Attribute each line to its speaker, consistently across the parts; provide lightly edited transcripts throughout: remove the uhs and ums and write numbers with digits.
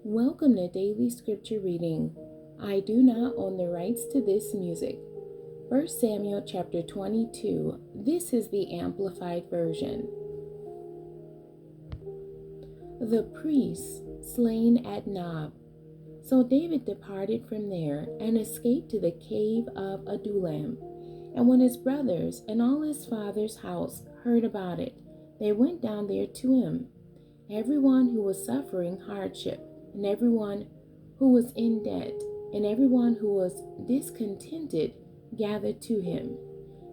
Speaker 1: Welcome to Daily Scripture Reading. I do not own the rights to this music. 1 Samuel chapter 22. This is the Amplified Version. The priests slain at Nob. So David departed from there and escaped to the cave of Adullam. And when his brothers and all his father's house heard about it, they went down there to him, everyone who was suffering hardship, and everyone who was in debt, and everyone who was discontented gathered to him,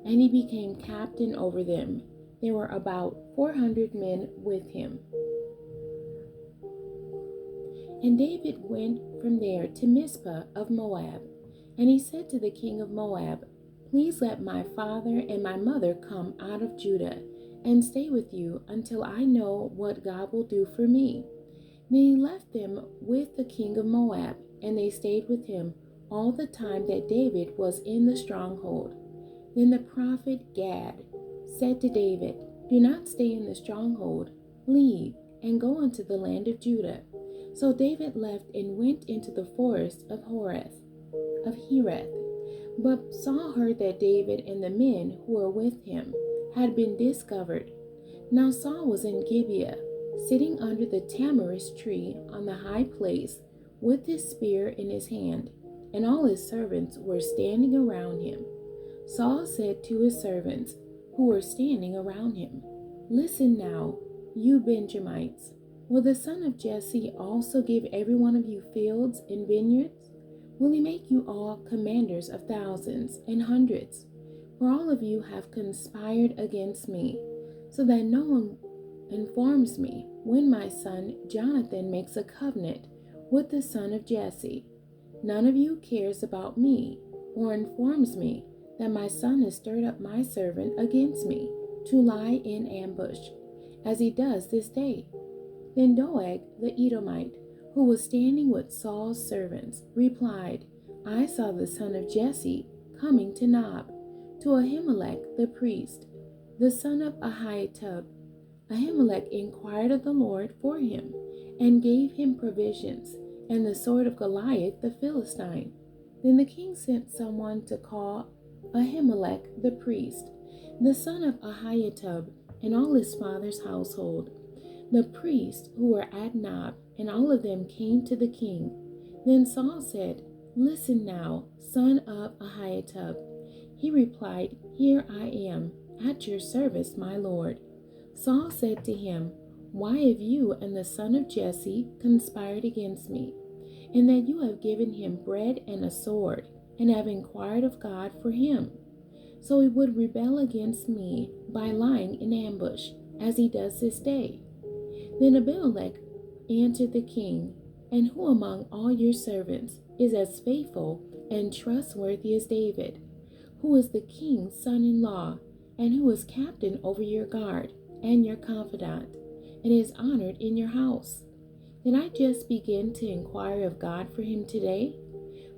Speaker 1: and he became captain over them. There were about 400 men with him. And David went from there to Mizpah of Moab, and he said to the king of Moab, "Please let my father and my mother come out of Judah and stay with you until I know what God will do for me." Then he left them with the king of Moab, and they stayed with him all the time that David was in the stronghold. Then the prophet Gad said to David, "Do not stay in the stronghold. Leave and go into the land of Judah." So David left and went into the forest of Hereth. But Saul heard that David and the men who were with him had been discovered. Now Saul was in Gibeah, sitting under the tamarisk tree on the high place with his spear in his hand, and all his servants were standing around him. Saul said to his servants who were standing around him, "Listen now, you Benjamites. Will the son of Jesse also give every one of you fields and vineyards? Will he make you all commanders of thousands and hundreds? For all of you have conspired against me, so that no one informs me when my son Jonathan makes a covenant with the son of Jesse. None of you cares about me or informs me that my son has stirred up my servant against me to lie in ambush, as he does this day." Then Doeg the Edomite, who was standing with Saul's servants, replied, "I saw the son of Jesse coming to Nob, to Ahimelech the priest, the son of Ahitub." Ahimelech inquired of the Lord for him, and gave him provisions, and the sword of Goliath the Philistine. Then the king sent someone to call Ahimelech the priest, the son of Ahitub, and all his father's household. The priests who were at Nob, and all of them came to the king. Then Saul said, "Listen now, son of Ahitub." He replied, "Here I am, at your service, my lord." Saul said to him, "Why have you and the son of Jesse conspired against me, and that you have given him bread and a sword, and have inquired of God for him, so he would rebel against me by lying in ambush, as he does this day?" Then Abimelech answered the king, "And who among all your servants is as faithful and trustworthy as David, who is the king's son-in-law, and who is captain over your guard and your confidant, and is honored in your house? Did I just begin to inquire of God for him today?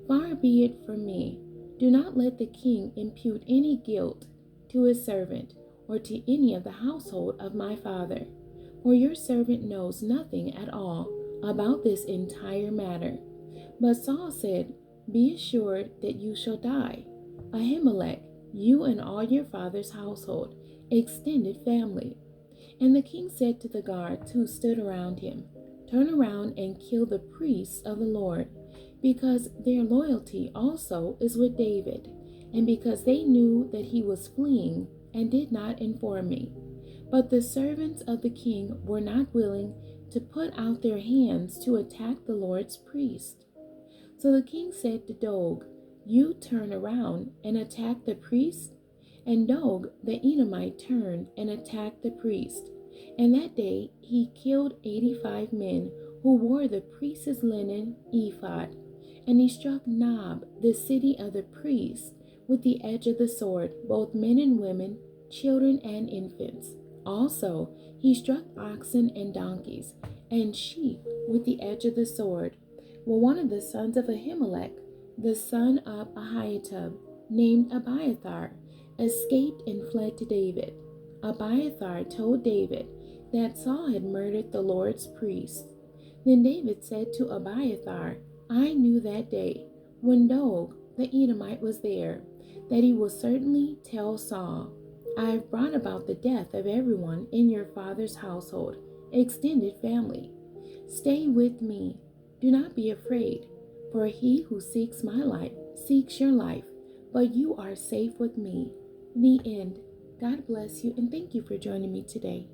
Speaker 1: Far be it from me. Do not let the king impute any guilt to his servant or to any of the household of my father, for your servant knows nothing at all about this entire matter." But Saul said, "Be assured that you shall die, Ahimelech, you and all your father's household, extended family." And the king said to the guards who stood around him, "Turn around and kill the priests of the Lord, because their loyalty also is with David, and because they knew that he was fleeing and did not inform me." But the servants of the king were not willing to put out their hands to attack the Lord's priest. So the king said to Doeg, "You turn around and attack the priest." And Doeg the Edomite turned and attacked the priest. And that day he killed 85 men who wore the priest's linen ephod. And he struck Nob, the city of the priests, with the edge of the sword, both men and women, children and infants. Also he struck oxen and donkeys and sheep with the edge of the sword. Well, one of the sons of Ahimelech, the son of Ahitub, named Abiathar, escaped and fled to David. Abiathar told David that Saul had murdered the Lord's priest. Then David said to Abiathar, I knew that day, when Doeg the Edomite was there, that he will certainly tell Saul, I have brought about the death of everyone in your father's household, extended family. Stay with me. Do not be afraid, for he who seeks my life seeks your life, but you are safe with me. The end. God bless you, and thank you for joining me today.